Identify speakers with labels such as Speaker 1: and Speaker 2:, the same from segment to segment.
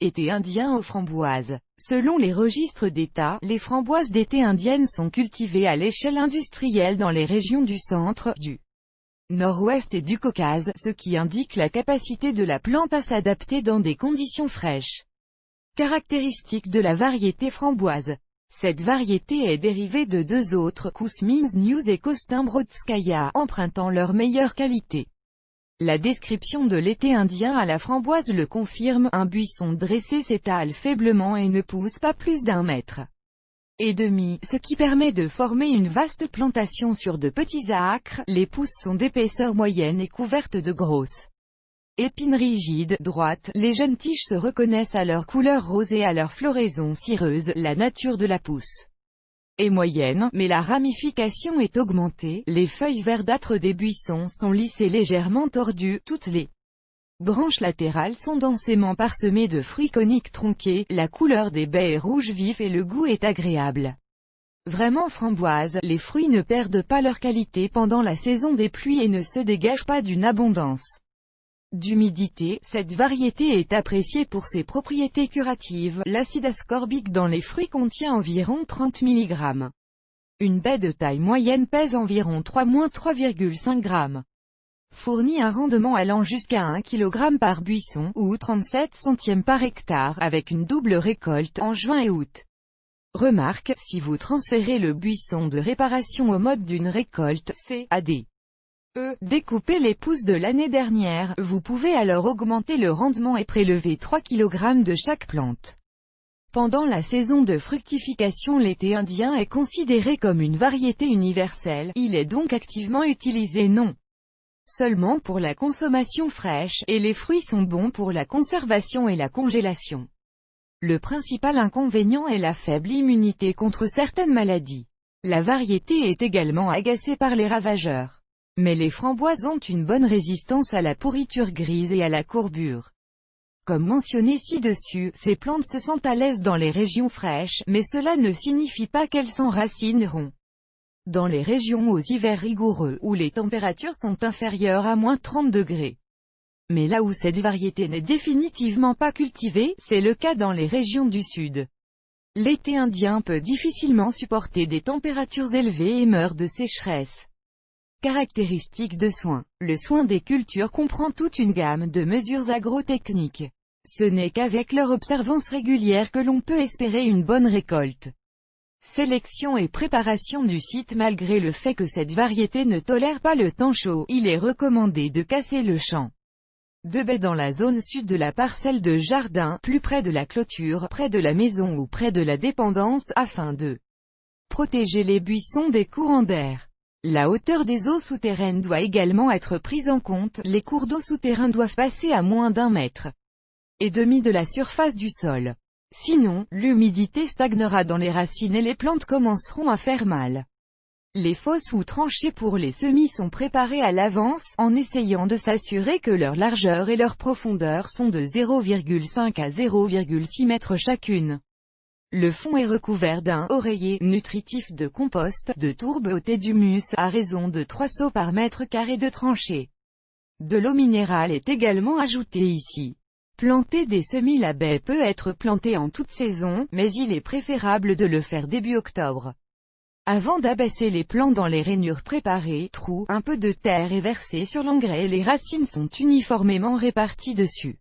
Speaker 1: Été indien aux framboises. Selon les registres d'État, les framboises d'été indiennes sont cultivées à l'échelle industrielle dans les régions du centre, du nord-ouest et du Caucase, ce qui indique la capacité de la plante à s'adapter dans des conditions fraîches. Caractéristique de la variété framboise. Cette variété est dérivée de deux autres, Kousmins News et Kostymbrodskaya, empruntant leur meilleure qualité. La description de l'été indien à la framboise le confirme, un buisson dressé s'étale faiblement et ne pousse pas plus d'1,5 mètre, ce qui permet de former une vaste plantation sur de petits acres. Les pousses sont d'épaisseur moyenne et couvertes de grosses épines rigides, droites. Les jeunes tiges se reconnaissent à leur couleur rose et à leur floraison cireuse. La nature de la pousse est moyenne, mais la ramification est augmentée. Les feuilles verdâtres des buissons sont lisses et légèrement tordues. Toutes les branches latérales sont densément parsemées de fruits coniques tronqués. La couleur des baies est rouge vif et le goût est agréable. Vraiment framboise, les fruits ne perdent pas leur qualité pendant la saison des pluies et ne se dégagent pas d'une abondance d'humidité. Cette variété est appréciée pour ses propriétés curatives. L'acide ascorbique dans les fruits contient environ 30 mg. Une baie de taille moyenne pèse environ 3-3,5 g. Fournit un rendement allant jusqu'à 1 kg par buisson, ou 37 centièmes par hectare, avec une double récolte en juin et août. Remarque, si vous transférez le buisson de réparation au mode d'une récolte CAD, découpez les pousses de l'année dernière, vous pouvez alors augmenter le rendement et prélever 3 kg de chaque plante. Pendant la saison de fructification, l'été indien est considéré comme une variété universelle. Il est donc activement utilisé non seulement pour la consommation fraîche, et les fruits sont bons pour la conservation et la congélation. Le principal inconvénient est la faible immunité contre certaines maladies. La variété est également agacée par les ravageurs. Mais les framboises ont une bonne résistance à la pourriture grise et à la courbure. Comme mentionné ci-dessus, ces plantes se sentent à l'aise dans les régions fraîches, mais cela ne signifie pas qu'elles s'enracineront dans les régions aux hivers rigoureux, où les températures sont inférieures à -30 degrés. Mais là où cette variété n'est définitivement pas cultivée, c'est le cas dans les régions du sud. L'été indien peut difficilement supporter des températures élevées et meurt de sécheresse. Caractéristiques de soins. Le soin des cultures comprend toute une gamme de mesures agrotechniques. Ce n'est qu'avec leur observance régulière que l'on peut espérer une bonne récolte. Sélection et préparation du site. Malgré le fait que cette variété ne tolère pas le temps chaud, il est recommandé de casser le champ de baies dans la zone sud de la parcelle de jardin, plus près de la clôture, près de la maison ou près de la dépendance, afin de protéger les buissons des courants d'air. La hauteur des eaux souterraines doit également être prise en compte. Les cours d'eau souterrains doivent passer à moins d'1,5 mètre de la surface du sol. Sinon, l'humidité stagnera dans les racines et les plantes commenceront à faire mal. Les fosses ou tranchées pour les semis sont préparées à l'avance, en essayant de s'assurer que leur largeur et leur profondeur sont de 0,5 à 0,6 mètres chacune. Le fond est recouvert d'un oreiller nutritif de compost, de tourbe ôtée d'humus, à raison de 3 seaux par mètre carré de tranchée. De l'eau minérale est également ajoutée ici. Planter des semis. La baie peut être plantée en toute saison, mais il est préférable de le faire début octobre. Avant d'abaisser les plants dans les rainures préparées, trous, un peu de terre est versé sur l'engrais et les racines sont uniformément réparties dessus.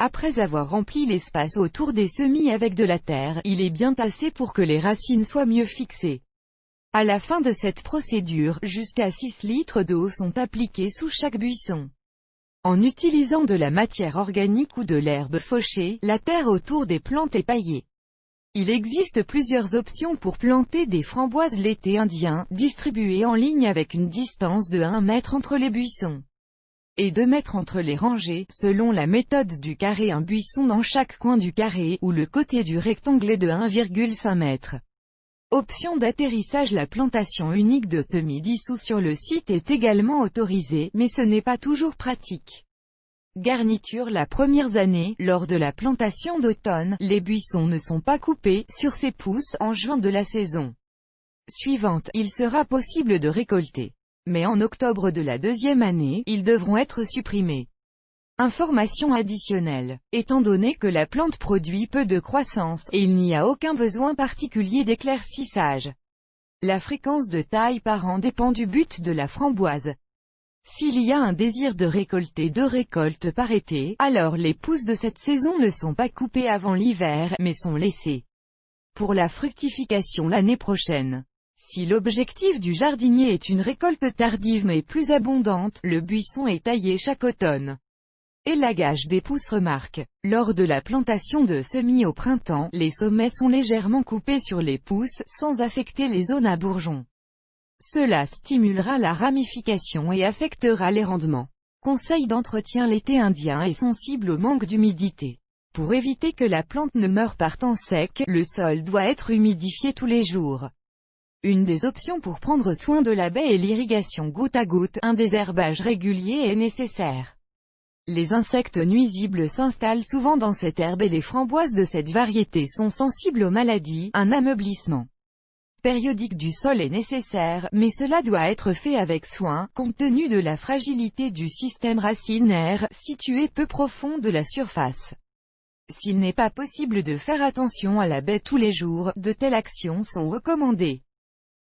Speaker 1: Après avoir rempli l'espace autour des semis avec de la terre, il est bien tassé pour que les racines soient mieux fixées. À la fin de cette procédure, jusqu'à 6 litres d'eau sont appliqués sous chaque buisson. En utilisant de la matière organique ou de l'herbe fauchée, la terre autour des plantes est paillée. Il existe plusieurs options pour planter des framboises l'été indien, distribuées en ligne avec une distance de 1 mètre entre les buissons et 2 mètres entre les rangées, selon la méthode du carré. Un buisson dans chaque coin du carré, ou le côté du rectangle est de 1,5 mètre. Option d'atterrissage. La plantation unique de semis dissous sur le site est également autorisée, mais ce n'est pas toujours pratique. Garniture. Les premières années, lors de la plantation d'automne, les buissons ne sont pas coupés, sur ces pousses, en juin de la saison suivante, il sera possible de récolter. Mais en octobre de la deuxième année, ils devront être supprimés. Information additionnelle. Étant donné que la plante produit peu de croissance, et il n'y a aucun besoin particulier d'éclaircissage, la fréquence de taille par an dépend du but de la framboise. S'il y a un désir de récolter 2 récoltes par été, alors les pousses de cette saison ne sont pas coupées avant l'hiver, mais sont laissées pour la fructification l'année prochaine. Si l'objectif du jardinier est une récolte tardive mais plus abondante, le buisson est taillé chaque automne. Élagage des pousses. Remarque. Lors de la plantation de semis au printemps, les sommets sont légèrement coupés sur les pousses, sans affecter les zones à bourgeons. Cela stimulera la ramification et affectera les rendements. Conseil d'entretien. L'été indien est sensible au manque d'humidité. Pour éviter que la plante ne meure par temps sec, le sol doit être humidifié tous les jours. Une des options pour prendre soin de la baie est l'irrigation goutte à goutte. Un désherbage régulier est nécessaire. Les insectes nuisibles s'installent souvent dans cette herbe et les framboises de cette variété sont sensibles aux maladies. Un ameublissement périodique du sol est nécessaire, mais cela doit être fait avec soin, compte tenu de la fragilité du système racinaire, situé peu profond de la surface. S'il n'est pas possible de faire attention à la baie tous les jours, de telles actions sont recommandées.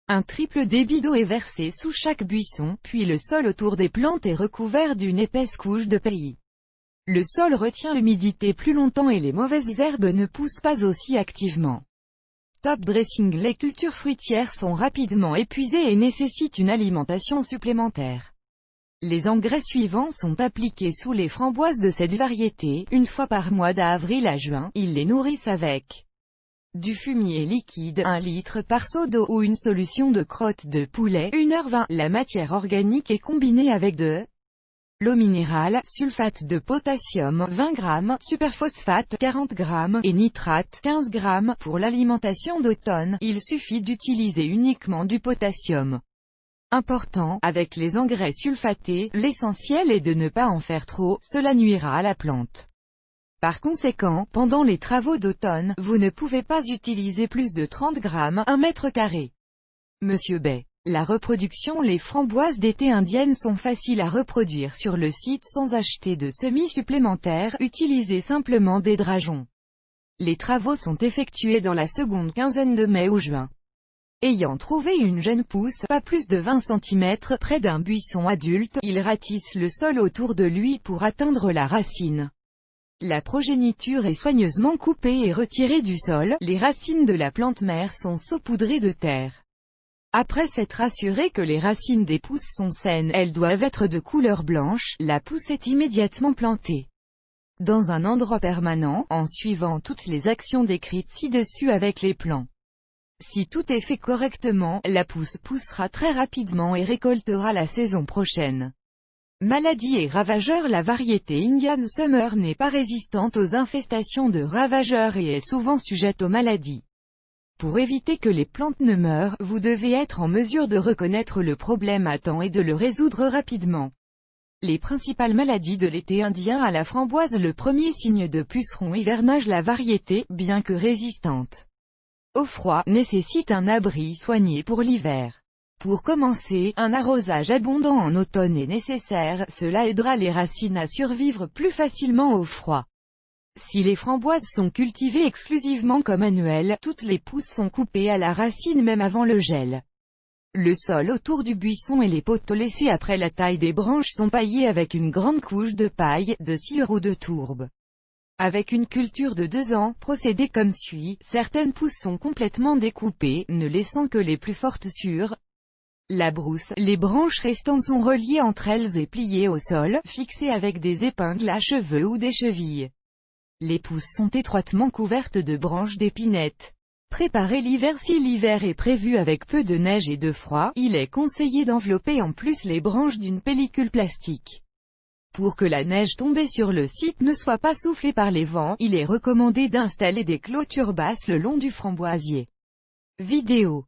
Speaker 1: Un triple débit d'eau est versé sous chaque buisson, puis le sol autour des plantes est recouvert d'une épaisse couche de paillis. Le sol retient l'humidité plus longtemps et les mauvaises herbes ne poussent pas aussi activement. Top dressing. Les cultures fruitières sont rapidement épuisées et nécessitent une alimentation supplémentaire. Les engrais suivants sont appliqués sous les framboises de cette variété, une fois par mois d'avril à juin. Ils les nourrissent avec du fumier liquide, 1 litre par seau d'eau ou une solution de crotte de poulet, 1h20. La matière organique est combinée avec de l'eau minérale, sulfate de potassium, 20 g, superphosphate, 40 g, et nitrate, 15 g. Pour l'alimentation d'automne, il suffit d'utiliser uniquement du potassium. Important, avec les engrais sulfatés, l'essentiel est de ne pas en faire trop, cela nuira à la plante. Par conséquent, pendant les travaux d'automne, vous ne pouvez pas utiliser plus de 30 g, 1 mètre carré. Monsieur Bay. La reproduction. Les framboises d'été indiennes sont faciles à reproduire sur le site sans acheter de semis supplémentaires, utilisez simplement des drageons. Les travaux sont effectués dans la seconde quinzaine de mai ou juin. Ayant trouvé une jeune pousse, pas plus de 20 cm, près d'un buisson adulte, il ratisse le sol autour de lui pour atteindre la racine. La progéniture est soigneusement coupée et retirée du sol, les racines de la plante mère sont saupoudrées de terre. Après s'être assuré que les racines des pousses sont saines, elles doivent être de couleur blanche, la pousse est immédiatement plantée dans un endroit permanent, en suivant toutes les actions décrites ci-dessus avec les plants. Si tout est fait correctement, la pousse poussera très rapidement et récoltera la saison prochaine. Maladies et ravageurs. La variété Indian Summer n'est pas résistante aux infestations de ravageurs et est souvent sujette aux maladies. Pour éviter que les plantes ne meurent, vous devez être en mesure de reconnaître le problème à temps et de le résoudre rapidement. Les principales maladies de l'été indien à la framboise. Le premier signe de puceron hivernage. La variété, bien que résistante au froid, nécessite un abri soigné pour l'hiver. Pour commencer, un arrosage abondant en automne est nécessaire, cela aidera les racines à survivre plus facilement au froid. Si les framboises sont cultivées exclusivement comme annuelles, toutes les pousses sont coupées à la racine même avant le gel. Le sol autour du buisson et les poteaux laissés après la taille des branches sont paillés avec une grande couche de paille, de sciure ou de tourbe. Avec une culture de 2 ans, procédez comme suit. Certaines pousses sont complètement découpées, ne laissant que les plus fortes sur la brousse. Les branches restantes sont reliées entre elles et pliées au sol, fixées avec des épingles à cheveux ou des chevilles. Les pousses sont étroitement couvertes de branches d'épinette. Préparez l'hiver. Si l'hiver est prévu avec peu de neige et de froid, il est conseillé d'envelopper en plus les branches d'une pellicule plastique. Pour que la neige tombée sur le site ne soit pas soufflée par les vents, il est recommandé d'installer des clôtures basses le long du framboisier. Vidéo